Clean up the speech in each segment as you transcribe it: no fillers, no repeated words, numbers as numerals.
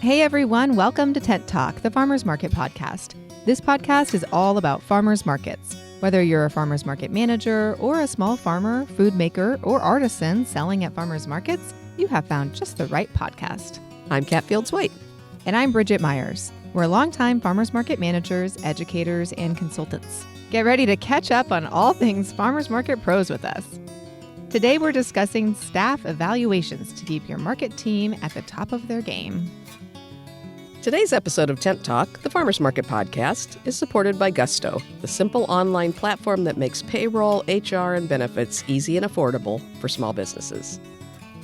Hey everyone, welcome to Tent Talk, the Farmers Market podcast. This podcast is all about farmers markets. Whether you're a farmers market manager or a small farmer, food maker, or artisan selling at farmers markets, you have found just the right podcast. I'm Kat Fields-White. And I'm Bridget Myers. We're longtime farmers market managers, educators, and consultants. Get ready to catch up on all things farmers market pros with us. Today we're discussing staff evaluations to keep your market team at the top of their game. Today's episode of Tent Talk, the Farmers Market podcast, is supported by Gusto, the simple online platform that makes payroll, HR, and benefits easy and affordable for small businesses.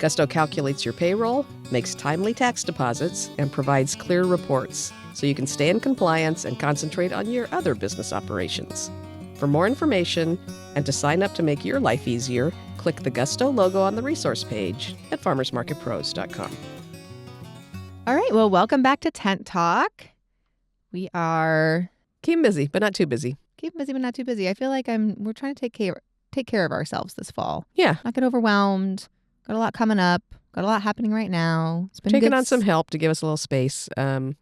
Gusto calculates your payroll, makes timely tax deposits, and provides clear reports so you can stay in compliance and concentrate on your other business operations. For more information and to sign up to make your life easier, click the Gusto logo on the resource page at farmersmarketpros.com. All right, well, welcome back to Tent Talk. We are Keep busy, but not too busy. keep busy but not too busy. I feel like we're trying to take care of ourselves this fall. Yeah. Not get overwhelmed. Got a lot coming up. Got a lot happening right now. It's been Taking good on some help to give us a little space. We're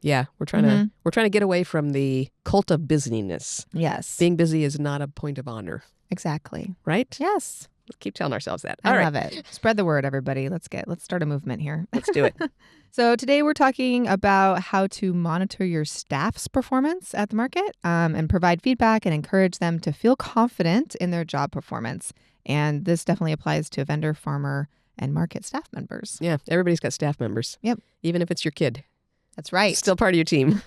trying to get away from the cult of busyness. Yes. Being busy is not a point of honor, Exactly. right? Yes. Let's keep telling ourselves that. I All right, love it. Spread the word, everybody. Let's start a movement here. let's do it. So today we're talking about how to monitor your staff's performance at the market and provide feedback and encourage them to feel confident in their job performance. And this definitely applies to vendor, farmer, and market staff members. Yeah, everybody's got staff members. Yep. Even if it's your kid. That's right. Still part of your team.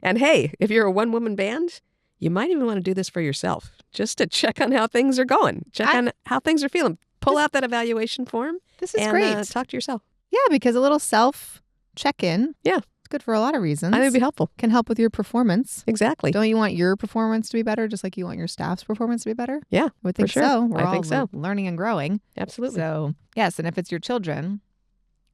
And hey, if you're a one-woman band, you might even want to do this for yourself, just to check on how things are going. Check on how things are feeling. Pull out that evaluation form This is and great. talk to yourself. Yeah, because a little self check-in. Yeah. It's good for a lot of reasons. I think it'd be helpful. Can help with your performance. Exactly. Don't you want your performance to be better just like you want your staff's performance to be better? Yeah, I would think for sure. so. We're I all think so. learning and growing. Absolutely. So, yes, and if it's your children,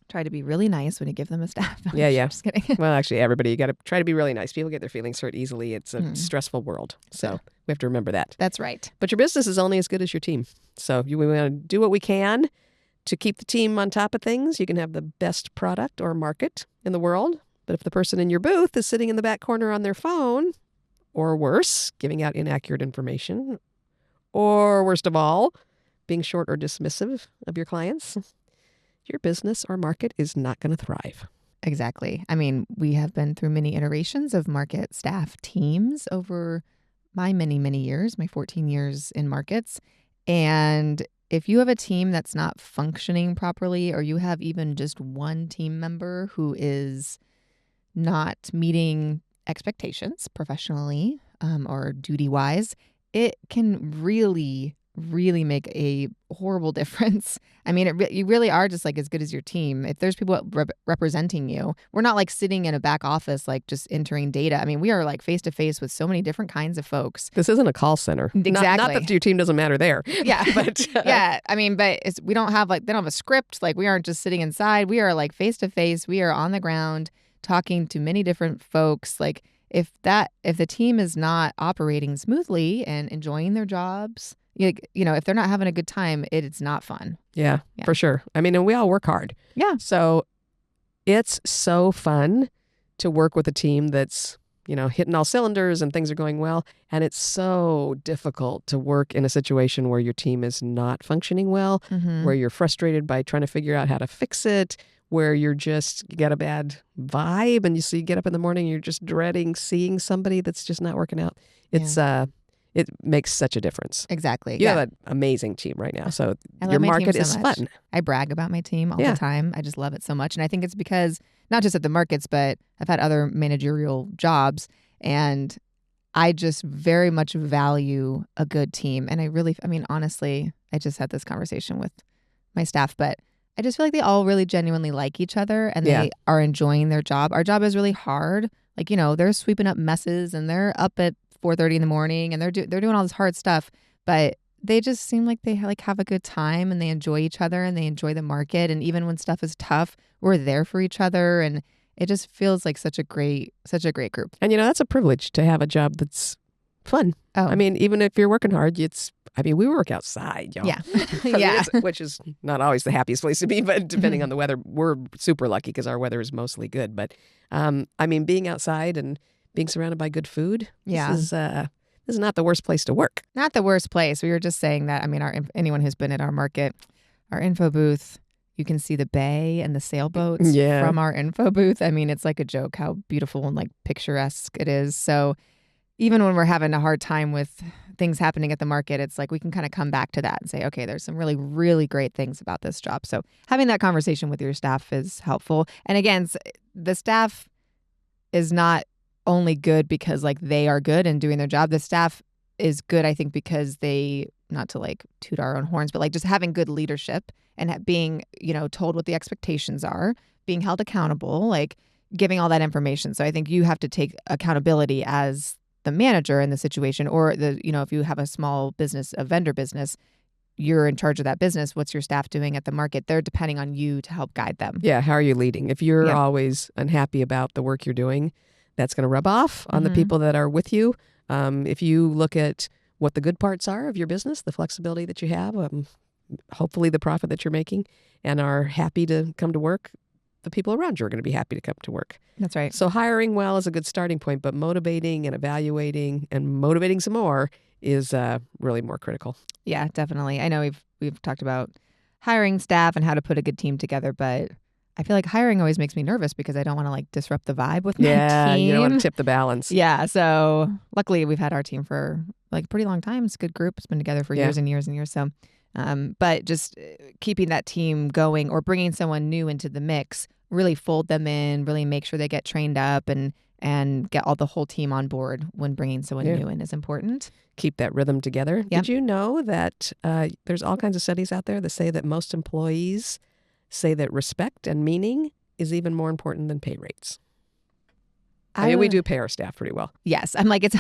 try to be really nice when you give them a staff. Yeah. Just kidding. Well, actually, everybody, you got to try to be really nice. People get their feelings hurt easily. It's a stressful world. So we have to remember that. That's right. But your business is only as good as your team. So we want to do what we can to keep the team on top of things. You can have the best product or market in the world. But if the person in your booth is sitting in the back corner on their phone, or worse, giving out inaccurate information, or worst of all, being short or dismissive of your clients, your business or market is not going to thrive. Exactly. I mean, we have been through many iterations of market staff teams over my many, many years, my 14 years in markets. And if you have a team that's not functioning properly, or you have even just one team member who is not meeting expectations professionally or duty-wise, it can really make a horrible difference. I mean, you really are just like as good as your team. If there's people representing you, we're not like sitting in a back office, like just entering data. I mean, we are like face to face with so many different kinds of folks. This isn't a call center. Exactly. Not that your team doesn't matter there. Yeah. But yeah. I mean, but we don't have they don't have a script. Like we aren't just sitting inside. We are like face to face. We are on the ground talking to many different folks. Like if the team is not operating smoothly and enjoying their jobs, if they're not having a good time, it's not fun. Yeah, for sure. I mean, and we all work hard. Yeah. So it's so fun to work with a team that's, hitting all cylinders and things are going well. And it's so difficult to work in a situation where your team is not functioning well, where you're frustrated by trying to figure out how to fix it, where you get a bad vibe and you get up in the morning, you're just dreading seeing somebody that's just not working out. It makes such a difference. Exactly. You have an amazing team right now. So I love your my market team so is much. fun. I brag about my team all the time. I just love it so much. And I think it's because not just at the markets, but I've had other managerial jobs and I just very much value a good team. And honestly, I just had this conversation with my staff, but I just feel like they all really genuinely like each other and they are enjoying their job. Our job is really hard. Like, they're sweeping up messes and they're up at 4:30 in the morning and they're doing all this hard stuff, but they just seem like they have a good time and they enjoy each other and they enjoy the market. And even when stuff is tough, we're there for each other. And it just feels like such a great group. And that's a privilege to have a job that's fun. Oh. I mean, even if you're working hard, we work outside, y'all. Yeah. I mean, Yeah. which is not always the happiest place to be, but depending on the weather, we're super lucky because our weather is mostly good. But being outside and being surrounded by good food, Yeah. this is not the worst place to work. Not the worst place. We were just saying that. I mean, anyone who's been at our market, our info booth, you can see the bay and the sailboats from our info booth. I mean, it's like a joke how beautiful and like picturesque it is. So even when we're having a hard time with things happening at the market, it's like we can kind of come back to that and say, okay, there's some really, really great things about this job. So having that conversation with your staff is helpful. And again, the staff is not only good because like they are good and doing their job. The staff is good, I think, because they, not to like toot our own horns, but like just having good leadership and being, told what the expectations are, being held accountable, like giving all that information. So I think you have to take accountability as the manager in the situation, or if you have a small business, a vendor business, you're in charge of that business. What's your staff doing at the market? They're depending on you to help guide them. Yeah. How are you leading? If you're always unhappy about the work you're doing, that's going to rub off on the people that are with you. If you look at what the good parts are of your business, the flexibility that you have, hopefully the profit that you're making, and are happy to come to work, the people around you are going to be happy to come to work. That's right. So hiring well is a good starting point, but motivating and evaluating and motivating some more is really more critical. Yeah, definitely. I know we've talked about hiring staff and how to put a good team together, but I feel like hiring always makes me nervous because I don't want to like disrupt the vibe with my team. Yeah, you don't want to tip the balance. Yeah, so luckily we've had our team for like a pretty long time. It's a good group. It's been together for years and years and years. So, but just keeping that team going or bringing someone new into the mix, really fold them in, really make sure they get trained up and get the whole team on board when bringing someone new in is important. Keep that rhythm together. Yep. Did you know that there's all kinds of studies out there that say that most employees say that respect and meaning is even more important than pay rates? I mean, we do pay our staff pretty well. Yes. I'm like,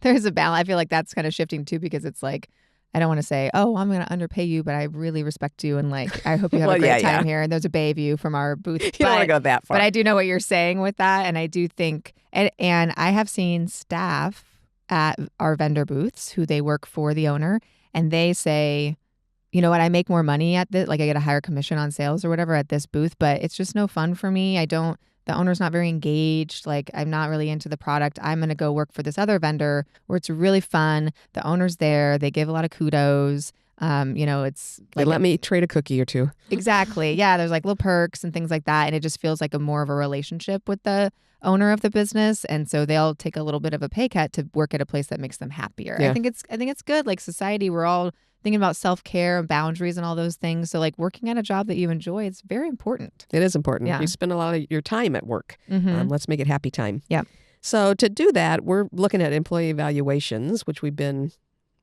there's a balance. I feel like that's kind of shifting too, because it's like, I don't want to say, oh, I'm going to underpay you, but I really respect you. And like, I hope you have a great time here. And there's a bay view from our booth. You don't want to go that far. But I do know what you're saying with that. And I do think, and I have seen staff at our vendor booths who they work for the owner, and they say, you know what, I make more money at this, like I get a higher commission on sales or whatever at this booth, but it's just no fun for me. The owner's not very engaged. Like, I'm not really into the product. I'm going to go work for this other vendor where it's really fun. The owner's there. They give a lot of kudos. It's like, they let me trade a cookie or two. Exactly. Yeah. There's like little perks and things like that. And it just feels like more of a relationship with the owner of the business. And so they'll take a little bit of a pay cut to work at a place that makes them happier. Yeah. I think it's good. Like society, we're all thinking about self-care and boundaries and all those things. So like working at a job that you enjoy, it's very important. It is important. Yeah. You spend a lot of your time at work. Let's make it happy time. Yeah. So to do that, we're looking at employee evaluations, which we've been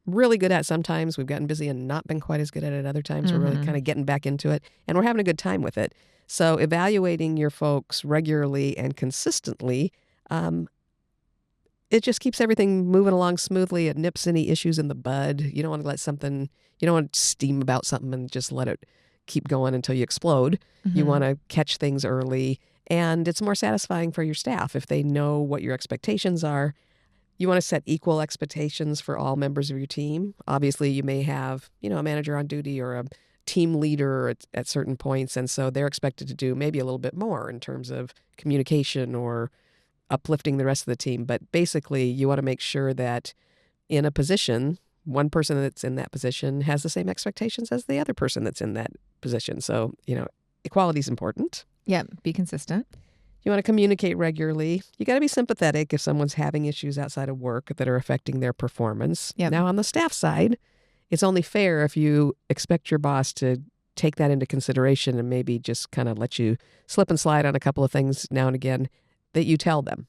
really good at sometimes. We've gotten busy and not been quite as good at it other times. We're really kind of getting back into it, and we're having a good time with it. So evaluating your folks regularly and consistently, it just keeps everything moving along smoothly. It nips any issues in the bud. You don't want to steam about something and just let it keep going until you explode. You want to catch things early, and it's more satisfying for your staff if they know what your expectations are. You want to set equal expectations for all members of your team. Obviously, you may have, a manager on duty or a team leader at certain points, and so they're expected to do maybe a little bit more in terms of communication or uplifting the rest of the team. But basically, you want to make sure that in a position, one person that's in that position has the same expectations as the other person that's in that position. So, equality is important. Yeah, be consistent. You want to communicate regularly. You got to be sympathetic if someone's having issues outside of work that are affecting their performance. Yep. Now, on the staff side, it's only fair if you expect your boss to take that into consideration and maybe just kind of let you slip and slide on a couple of things now and again, that you tell them.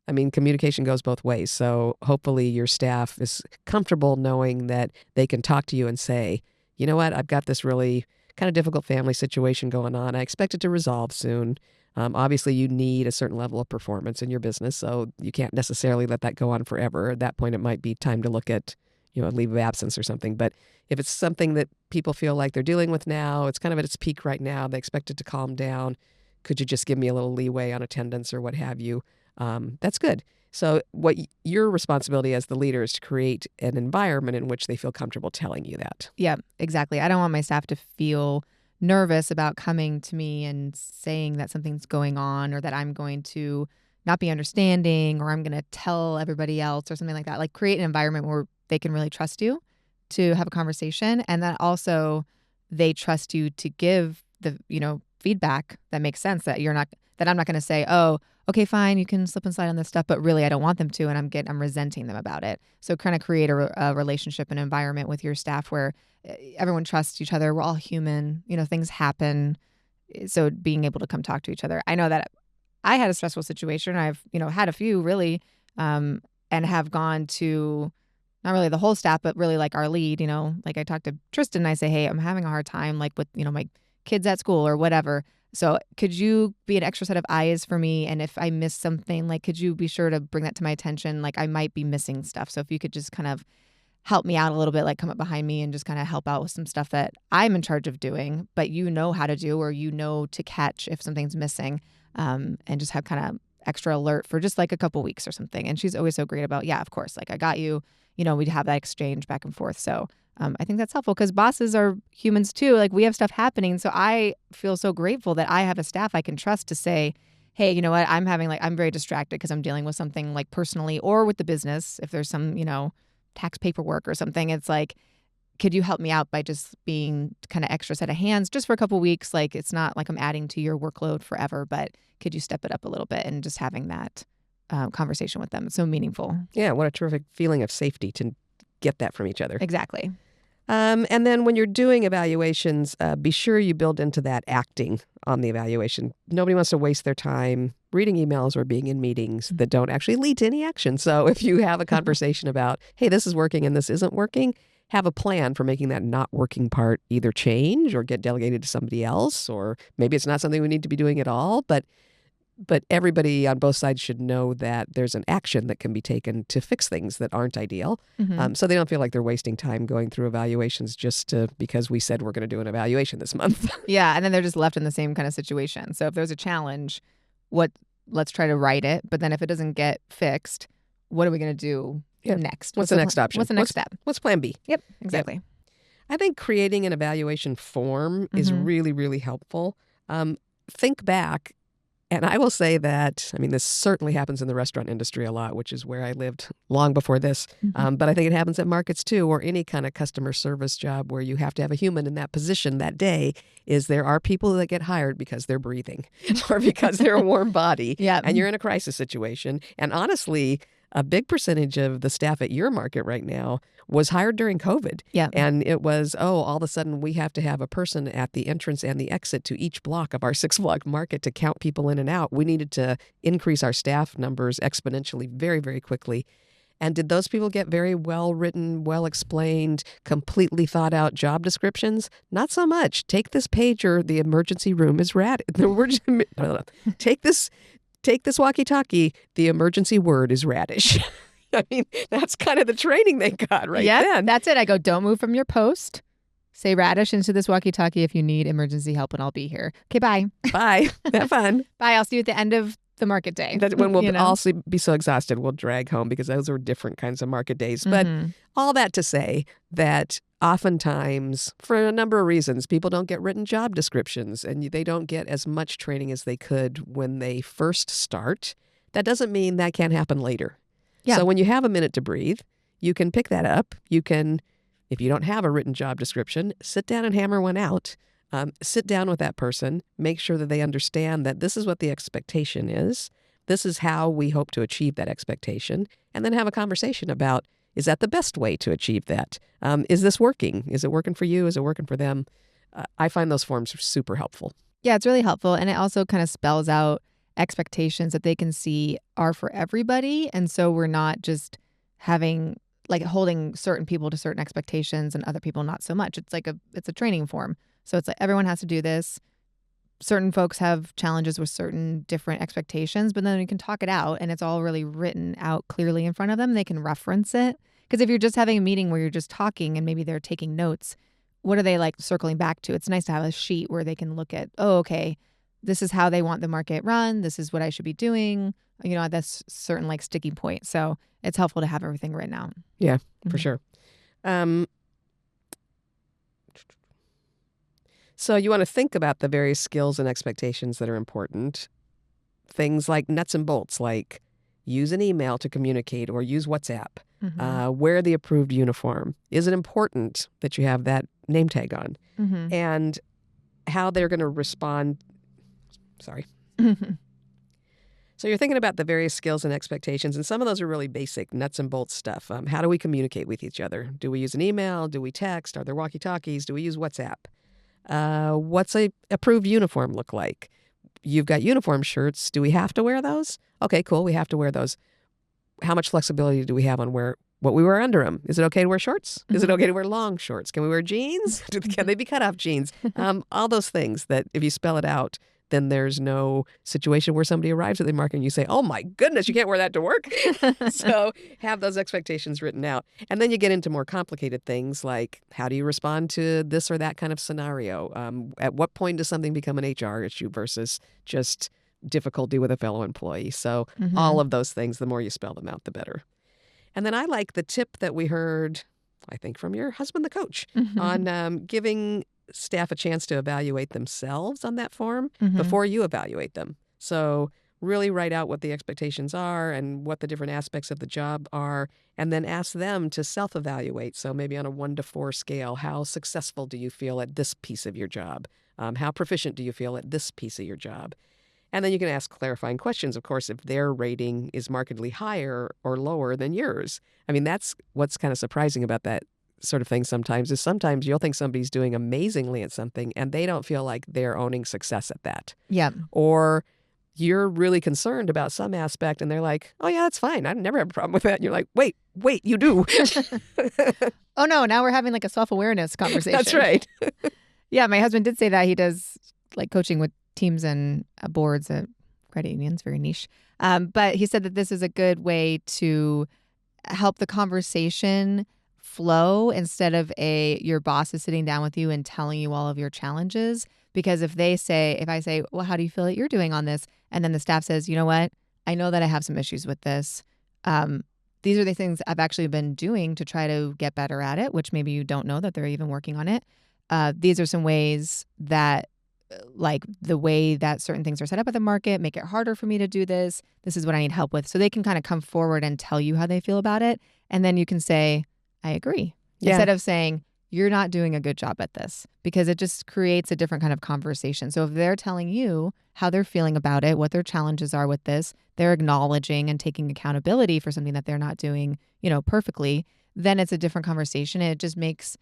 I mean, communication goes both ways. So hopefully your staff is comfortable knowing that they can talk to you and say, you know what, I've got this really kind of difficult family situation going on. I expect it to resolve soon. Obviously, you need a certain level of performance in your business, so you can't necessarily let that go on forever. At that point, it might be time to look at, a leave of absence or something. But if it's something that people feel like they're dealing with now, it's kind of at its peak right now, they expect it to calm down. Could you just give me a little leeway on attendance or what have you? That's good. So what your responsibility as the leader is to create an environment in which they feel comfortable telling you that. Yeah, exactly. I don't want my staff to feel nervous about coming to me and saying that something's going on or that I'm going to not be understanding or I'm going to tell everybody else or something like that. Like create an environment where they can really trust you to have a conversation and that also they trust you to give the, feedback that makes sense that I'm not going to say, "Oh, okay, fine, you can slip and slide on this stuff," but really I don't want them to and I'm resenting them about it. So kind of create a relationship and environment with your staff where everyone trusts each other. We're all human. Things happen. So being able to come talk to each other. I know that I had a stressful situation. I've, had a few really, and have gone to not really the whole staff, but really like our lead, like I talked to Tristan and I say, "Hey, I'm having a hard time like with, my kids at school or whatever. So could you be an extra set of eyes for me? And if I miss something, like, could you be sure to bring that to my attention? Like I might be missing stuff. So if you could just kind of help me out a little bit, like come up behind me and just kind of help out with some stuff that I'm in charge of doing, but you know how to do, or to catch if something's missing, and just have kind of extra alert for just like a couple weeks or something." And she's always so great about, yeah, of course, like I got you, we'd have that exchange back and forth. So I think that's helpful because bosses are humans too. Like we have stuff happening. So I feel so grateful that I have a staff I can trust to say, "Hey, you know what? I'm very distracted because I'm dealing with something like personally or with the business. If there's some, tax paperwork or something, it's like, could you help me out by just being kind of extra set of hands just for a couple weeks? Like, it's not like I'm adding to your workload forever, but could you step it up a little bit?" And just having that conversation with them. It's so meaningful. Yeah, what a terrific feeling of safety to get that from each other. Exactly. And then when you're doing evaluations, be sure you build into that acting on the evaluation. Nobody wants to waste their time reading emails or being in meetings that don't actually lead to any action. So if you have a conversation about, hey, this is working and this isn't working, have a plan for making that not working part either change or get delegated to somebody else, or maybe it's not something we need to be doing at all. But everybody on both sides should know that there's an action that can be taken to fix things that aren't ideal. Mm-hmm. So they don't feel like they're wasting time going through evaluations because we said we're going to do an evaluation this month. Yeah. And then they're just left in the same kind of situation. So if there's a challenge, let's try to write it. But then if it doesn't get fixed, what are we going to do next? What's the next option? What's the next step? What's plan B? Yep, exactly. Yep. I think creating an evaluation form is really, really helpful. Think back. And I will say that, this certainly happens in the restaurant industry a lot, which is where I lived long before this. But I think it happens at markets too, or any kind of customer service job where you have to have a human in that position that day. Is there are people that get hired because they're breathing or because they're a warm body. Yeah. And you're in a crisis situation. And honestly, a big percentage of the staff at your market right now was hired during COVID. Yeah. And it was, all of a sudden we have to have a person at the entrance and the exit to each block of our 6-block market to count people in and out. We needed to increase our staff numbers exponentially very, very quickly. And did those people get very well written, well explained, completely thought out job descriptions? Not so much. Take this pager, the emergency room is Take this walkie-talkie, the emergency word is radish. That's kind of the training they got then. That's it. I go, don't move from your post. Say radish into this walkie-talkie if you need emergency help, and I'll be here. Okay, bye. Bye. Have fun. Bye. I'll see you at the end of the market day. That's when we'll all be so exhausted, we'll drag home because those are different kinds of market days. But all that to say that oftentimes, for a number of reasons, people don't get written job descriptions and they don't get as much training as they could when they first start. That doesn't mean that can't happen later. Yeah. So when you have a minute to breathe, you can pick that up. You can, if you don't have a written job description, sit down and hammer one out. Sit down with that person, make sure that they understand that this is what the expectation is. This is how we hope to achieve that expectation. And then have a conversation about, is that the best way to achieve that? Is this working? Is it working for you? Is it working for them? I find those forms super helpful. Yeah, it's really helpful. And it also kind of spells out expectations that they can see are for everybody. And so we're not just holding certain people to certain expectations and other people not so much. It's it's a training form. So it's like everyone has to do this. Certain folks have challenges with certain different expectations, but then you can talk it out and it's all really written out clearly in front of them. They can reference it. Because if you're just having a meeting where you're just talking and maybe they're taking notes, what are they circling back to? It's nice to have a sheet where they can look at, oh, okay, this is how they want the market run. This is what I should be doing. That's certain like sticking point. So it's helpful to have everything written out. Yeah, for Mhm. sure. So you want to think about the various skills and expectations that are important. Things like nuts and bolts, like use an email to communicate or use WhatsApp. Mhm. Wear the approved uniform. Is it important that you have that name tag on? Mhm. And how they're going to respond. Sorry. Mhm. So you're thinking about the various skills and expectations, and some of those are really basic nuts and bolts stuff. How do we communicate with each other? Do we use an email? Do we text? Are there walkie-talkies? Do we use WhatsApp? What's a approved uniform look like? You've got uniform shirts. Do we have to wear those? Okay, cool. We have to wear those. How much flexibility do we have on what we wear under them? Is it okay to wear shorts? Is it Mhm. okay to wear long shorts? Can we wear jeans? Can they be cutoff jeans? All those things that if you spell it out, then there's no situation where somebody arrives at the market and you say, oh my goodness, you can't wear that to work. So have those expectations written out. And then you get into more complicated things like how do you respond to this or that kind of scenario? At what point does something become an HR issue versus just difficulty with a fellow employee? So all Mhm. of those things, the more you spell them out, the better. And then I like the tip that we heard, I think, from your husband, the coach, on Mhm. giving staff a chance to evaluate themselves on that form Mhm. before you evaluate them. So really write out what the expectations are and what the different aspects of the job are, and then ask them to self-evaluate. So maybe on a 1 to 4 scale, how successful do you feel at this piece of your job? How proficient do you feel at this piece of your job? And then you can ask clarifying questions, of course, if their rating is markedly higher or lower than yours. I mean, that's what's kind of surprising about that sort of thing sometimes is sometimes you'll think somebody's doing amazingly at something and they don't feel like they're owning success at that. Yep. Or you're really concerned about some aspect and they're like, oh, yeah, that's fine. I never have a problem with that. And you're like, wait, you do. Oh no, now we're having like a self-awareness That's conversation. right. Yeah, my husband did say that he does like coaching with teams and boards at credit unions, very niche. But he said that this is a good way to help the conversation flow instead of your boss is sitting down with you and telling you all of your challenges. Because if I say, well, how do you feel that you're doing on this? And then the staff says, you know what? I know that I have some issues with this. Um, these are the things I've actually been doing to try to get better at it, which maybe you don't know that they're even working on it. These are some ways that like the way that certain things are set up at the market make it harder for me to do this. This is what I need help with. So they can kind of come forward and tell you how they feel about it. And then you can say, I agree. Yeah. Instead of saying, you're not doing a good job at this, because it just creates a different kind of conversation. So if they're telling you how they're feeling about it, what their challenges are with this, they're acknowledging and taking accountability for something that they're not doing, perfectly, then it's a different conversation. It just makes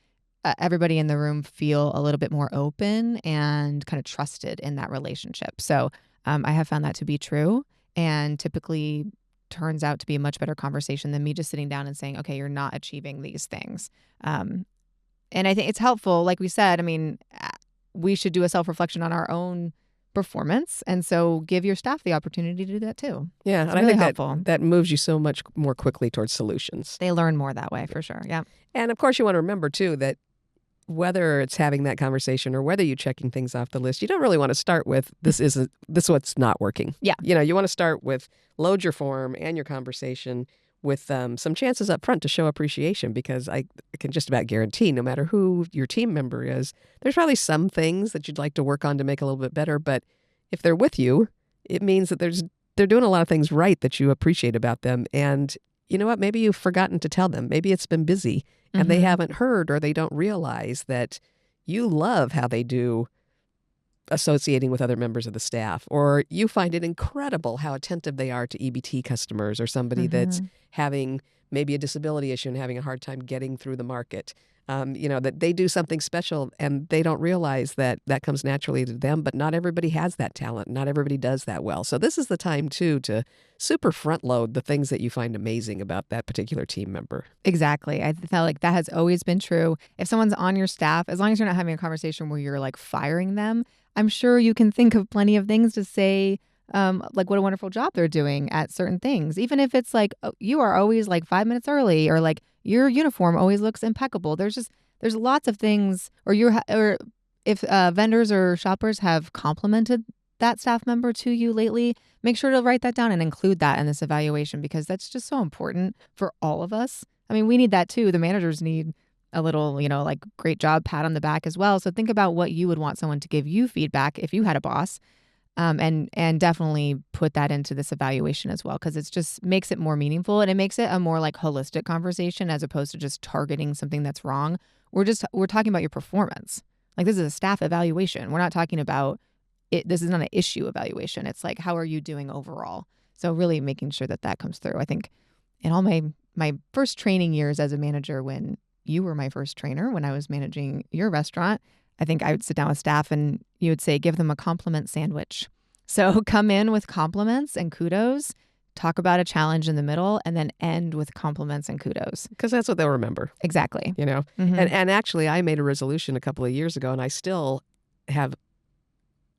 everybody in the room feel a little bit more open and kind of trusted in that relationship. So I have found that to be true, and typically turns out to be a much better conversation than me just sitting down and saying, okay, you're not achieving these things. And I think it's helpful. Like we said, I mean, we should do a self-reflection on our own performance. And so give your staff the opportunity to do that too. Yeah. It's And I really think that helpful. that moves you so much more quickly towards solutions. They learn more that way for sure. Yeah. And of course, you want to remember too that whether it's having that conversation or whether you're checking things off the list, you don't really want to start with this what's not working. Yeah. You want to start with load your form and your conversation with some chances up front to show appreciation, because I can just about guarantee no matter who your team member is, there's probably some things that you'd like to work on to make a little bit better. But if they're with you, it means that they're doing a lot of things right that you appreciate about them. And you know what? Maybe you've forgotten to tell them. Maybe it's been busy and they haven't heard or they don't realize that you love how they do associating with other members of the staff, or you find it incredible how attentive they are to EBT customers or somebody that's having maybe a disability issue and having a hard time getting through the market. That they do something special and they don't realize that comes naturally to them, but not everybody has that talent. Not everybody does that well. So this is the time, too, to super front load the things that you find amazing about that particular team member. Exactly. I felt like that has always been true. If someone's on your staff, as long as you're not having a conversation where you're like firing them, I'm sure you can think of plenty of things to say, like what a wonderful job they're doing at certain things. Even if it's like, oh, you are always like 5 minutes early, or like your uniform always looks impeccable. There's lots of things, or or if vendors or shoppers have complimented that staff member to you lately, make sure to write that down and include that in this evaluation, because that's just so important for all of us. I mean, we need that too. The managers need a little, like great job pat on the back as well. So think about what you would want someone to give you feedback if you had a boss. And definitely put that into this evaluation as well, because it just makes it more meaningful, and it makes it a more like holistic conversation as opposed to just targeting something that's wrong. We're talking about your performance. Like, this is a staff evaluation. We're not talking about it. This is not an issue evaluation. It's like, how are you doing overall? So really making sure that comes through. I think in all my first training years as a manager, when you were my first trainer, when I was managing your restaurant, I think I would sit down with staff and you would say, give them a compliment sandwich. So come in with compliments and kudos, talk about a challenge in the middle, and then end with compliments and kudos. Because that's what they'll remember. Exactly. Mm-hmm. And actually, I made a resolution a couple of years ago, and I still have,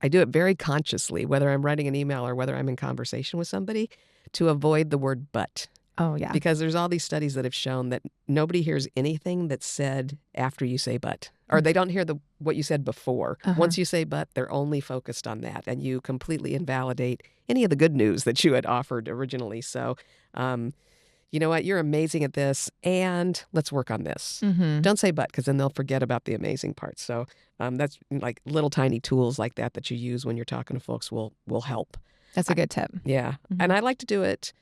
I do it very consciously, whether I'm writing an email or whether I'm in conversation with somebody, to avoid the word but. Oh, yeah. Because there's all these studies that have shown that nobody hears anything that's said after you say but, or they don't hear what you said before. Once you say but, they're only focused on that, and you completely invalidate any of the good news that you had offered originally. So, you know what? You're amazing at this, and let's work on this. Don't say but, because then they'll forget about the amazing parts. So that's like little tiny tools like that you use when you're talking to folks will help. That's a good tip. Yeah. And I like to do it.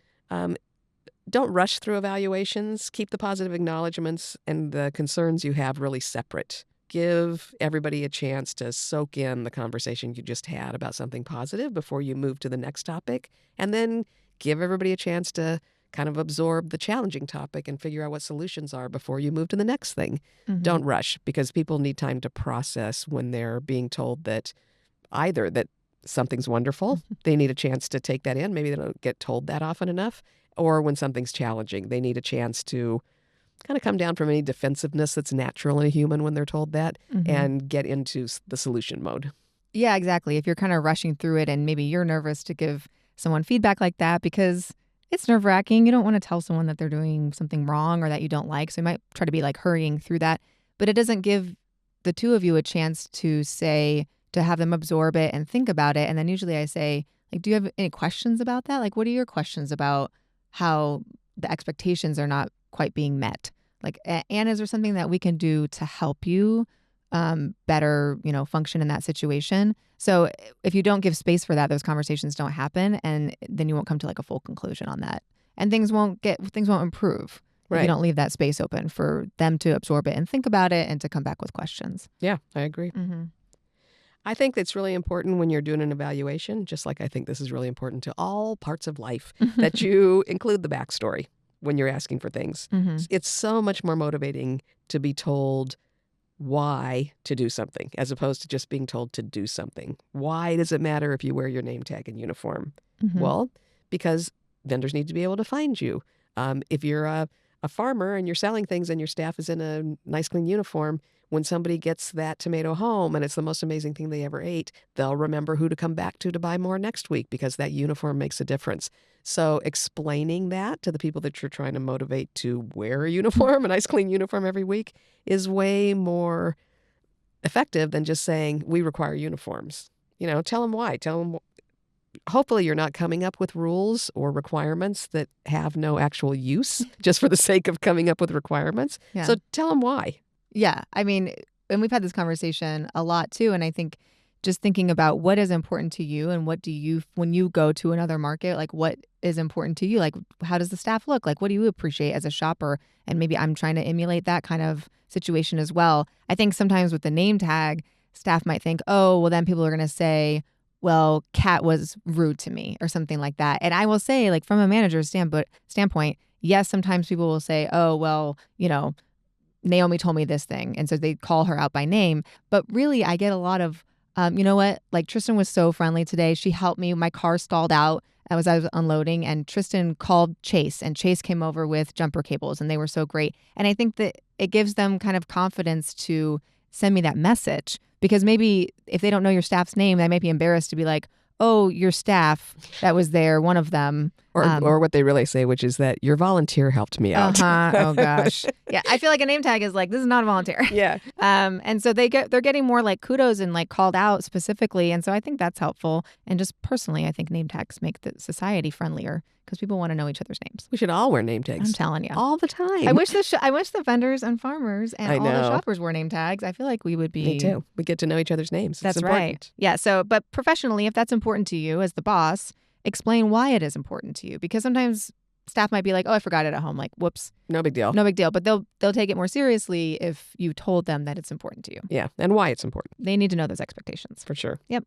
Don't rush through evaluations. Keep the positive acknowledgments and the concerns you have really separate. Give everybody a chance to soak in the conversation you just had about something positive before you move to the next topic. And then give everybody a chance to kind of absorb the challenging topic and figure out what solutions are before you move to the next thing. Don't rush, because people need time to process when they're being told that either that something's wonderful, they need a chance to take that in. Maybe they don't get told that often enough. Or when something's challenging, they need a chance to kind of come down from any defensiveness that's natural in a human when they're told that and get into the solution mode. Yeah, exactly. If you're kind of rushing through it and maybe you're nervous to give someone feedback like that because it's nerve-wracking. You don't want to tell someone that they're doing something wrong or that you don't like. So you might try to be like hurrying through that. But it doesn't give the two of you a chance to have them absorb it and think about it. And then usually I say, like, do you have any questions about that? Like, what are your questions about how the expectations are not quite being met? Like, and is there something that we can do to help you better, function in that situation? So if you don't give space for that, those conversations don't happen, and then you won't come to like a full conclusion on that, and things won't improve. Right. If you don't leave that space open for them to absorb it and think about it and to come back with questions. Yeah, I agree. I think it's really important when you're doing an evaluation, just like I think this is really important to all parts of life, that you include the backstory when you're asking for things. It's so much more motivating to be told why to do something as opposed to just being told to do something. Why does it matter if you wear your name tag and uniform? Well, because vendors need to be able to find you. If you're a farmer and you're selling things and your staff is in a nice clean uniform, when somebody gets that tomato home and it's the most amazing thing they ever ate, they'll remember who to come back to buy more next week, because that uniform makes a difference. So explaining that to the people that you're trying to motivate to wear a uniform, a nice clean uniform every week, is way more effective than just saying, we require uniforms. Tell them why. Tell them. Hopefully you're not coming up with rules or requirements that have no actual use just for the sake of coming up with requirements. Yeah. So tell them why. Yeah. I mean, and we've had this conversation a lot too. And I think just thinking about what is important to you and what do you, when you go to another market, like what is important to you? Like, how does the staff look? Like, what do you appreciate as a shopper? And maybe I'm trying to emulate that kind of situation as well. I think sometimes with the name tag, staff might think, oh, well, then people are going to say, well, Kat was rude to me or something like that. And I will say, like, from a manager's standpoint, yes, sometimes people will say, oh, well, Naomi told me this thing. And so they call her out by name. But really, I get a lot of, you know what? Like, Tristan was so friendly today. She helped me. My car stalled out as I was unloading. And Tristan called Chase. And Chase came over with jumper cables. And they were so great. And I think that it gives them kind of confidence to send me that message. Because maybe if they don't know your staff's name, they might be embarrassed to be like, oh, your staff that was there, one of them, Or what they really say, which is that your volunteer helped me out. Oh gosh. Yeah, I feel like a name tag is like, this is not a volunteer. Yeah. And so they're getting more like kudos and like called out specifically, and so I think that's helpful. And just personally, I think name tags make the society friendlier because people want to know each other's names. We should all wear name tags. I'm telling you, all the time. I wish the vendors and farmers and all the know. shoppers wore name tags. I feel like we would be. Me too. We get to know each other's names. That's it's right. important. Yeah. So, but professionally, if that's important to you as the boss, explain why it is important to you, because sometimes staff might be like, oh, I forgot it at home. Like, whoops. No big deal. No big deal. But they'll take it more seriously if you told them that it's important to you. Yeah. And why it's important. They need to know those expectations. For sure. Yep.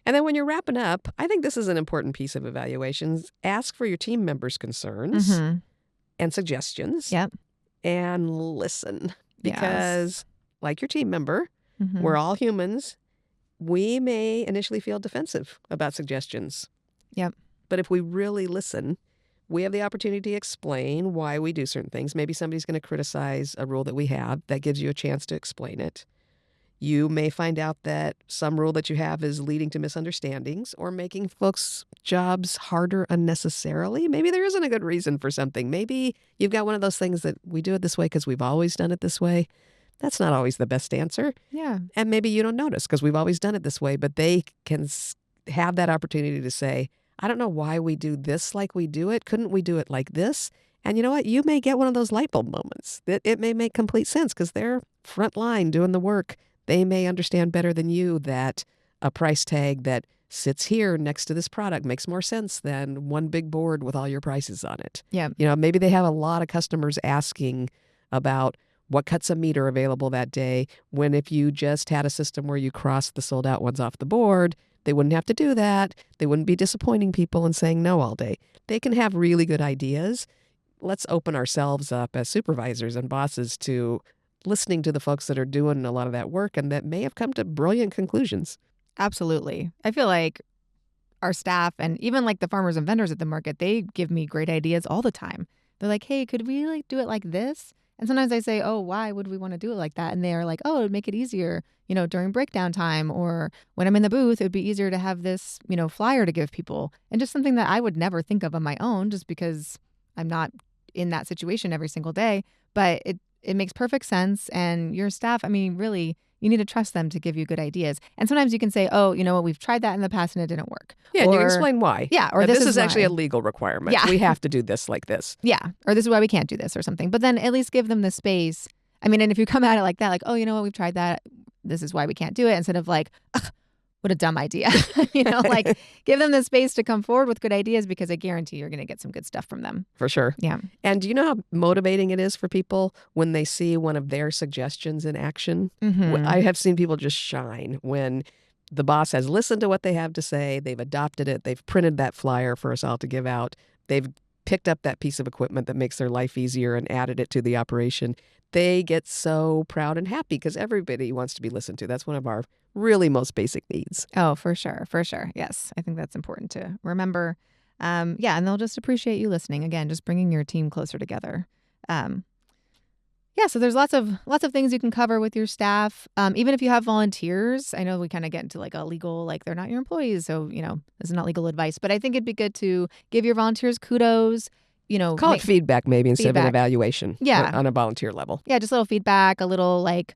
And then when you're wrapping up, I think this is an important piece of evaluations. Ask for your team members' concerns and suggestions. Yep. And listen. Because like your team member, we're all humans. We may initially feel defensive about suggestions. Yep. But if we really listen, we have the opportunity to explain why we do certain things. Maybe somebody's going to criticize a rule that we have. That gives you a chance to explain it. You may find out that some rule that you have is leading to misunderstandings or making folks' jobs harder unnecessarily. Maybe there isn't a good reason for something. Maybe you've got one of those things that we do it this way because we've always done it this way. That's not always the best answer. Yeah. And maybe you don't notice because we've always done it this way, but they can have that opportunity to say, I don't know why we do this like we do it. Couldn't we do it like this? And you know what? You may get one of those light bulb moments. It may make complete sense because they're front line doing the work. They may understand better than you that a price tag that sits here next to this product makes more sense than one big board with all your prices on it. Yeah. You know, maybe they have a lot of customers asking about what cuts a meter available that day, when if you just had a system where you crossed the sold out ones off the board, they wouldn't have to do that. They wouldn't be disappointing people and saying no all day. They can have really good ideas. Let's open ourselves up as supervisors and bosses to listening to the folks that are doing a lot of that work and that may have come to brilliant conclusions. Absolutely. I feel like our staff and even like the farmers and vendors at the market, they give me great ideas all the time. They're like, hey, could we like do it like this? And sometimes I say, oh, why would we want to do it like that? And they're like, oh, it'd make it easier, during breakdown time, or when I'm in the booth, it'd be easier to have this, flyer to give people. And just something that I would never think of on my own just because I'm not in that situation every single day. But it makes perfect sense. And your staff, I mean, really, you need to trust them to give you good ideas. And sometimes you can say, oh, you know what, we've tried that in the past and it didn't work. Yeah, and you can explain why. Yeah, or this is why. actually a legal requirement. Yeah. We have to do this like this. Yeah, or this is why we can't do this or something. But then at least give them the space. I mean, and if you come at it like that, like, oh, you know what, we've tried that. This is why we can't do it. Instead of like, what a dumb idea. Like give them the space to come forward with good ideas because I guarantee you're going to get some good stuff from them. For sure. Yeah. And do you know how motivating it is for people when they see one of their suggestions in action? Mm-hmm. I have seen people just shine when the boss has listened to what they have to say. They've adopted it. They've printed that flyer for us all to give out. They've picked up that piece of equipment that makes their life easier and added it to the operation. They get so proud and happy because everybody wants to be listened to. That's one of our really most basic needs. Oh, for sure. For sure. Yes. I think that's important to remember. And they'll just appreciate you listening. Again, just bringing your team closer together. So there's lots of things you can cover with your staff. Even if you have volunteers, I know we kind of get into like a legal, like they're not your employees. So, this is not legal advice, but I think it'd be good to give your volunteers kudos. Call it feedback maybe instead of an feedback. Evaluation. Yeah. On a volunteer level. Yeah, just a little feedback, a little like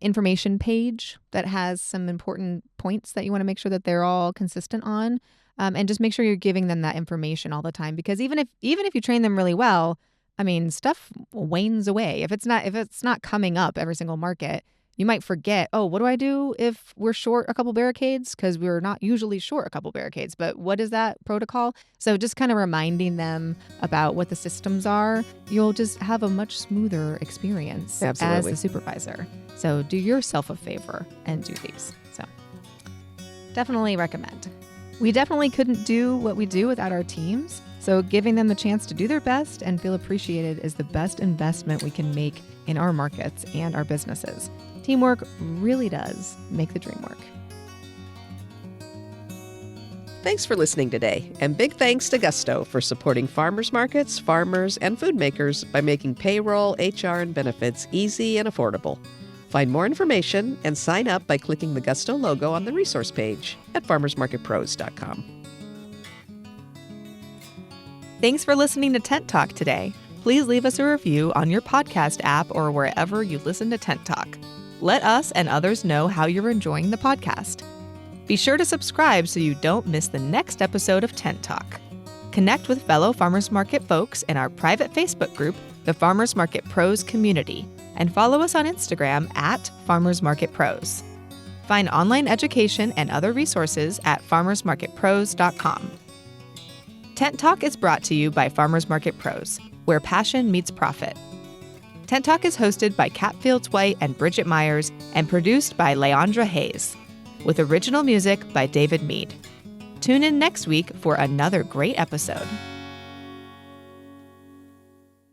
information page that has some important points that you want to make sure that they're all consistent on, and just make sure you're giving them that information all the time. Because even if you train them really well, I mean, stuff wanes away. If it's not coming up every single market, you might forget, oh, what do I do if we're short a couple barricades? Because we're not usually short a couple barricades, but what is that protocol? So just kind of reminding them about what the systems are, you'll just have a much smoother experience Absolutely. as a supervisor. So do yourself a favor and do these. So definitely recommend. We definitely couldn't do what we do without our teams. So giving them the chance to do their best and feel appreciated is the best investment we can make in our markets and our businesses. Teamwork really does make the dream work. Thanks for listening today, and big thanks to Gusto for supporting farmers markets, farmers, and food makers by making payroll, HR, and benefits easy and affordable. Find more information and sign up by clicking the Gusto logo on the resource page at farmersmarketpros.com. Thanks for listening to Tent Talk today. Please leave us a review on your podcast app or wherever you listen to Tent Talk. Let us and others know how you're enjoying the podcast. Be sure to subscribe so you don't miss the next episode of Tent Talk. Connect with fellow Farmers Market folks in our private Facebook group, the Farmers Market Pros Community, and follow us on Instagram at Farmers Market Pros. Find online education and other resources at farmersmarketpros.com. Tent Talk is brought to you by Farmers Market Pros, where passion meets profit. Tent Talk is hosted by Kat Fields White and Bridget Myers and produced by Leandra Hayes, with original music by David Mead. Tune in next week for another great episode.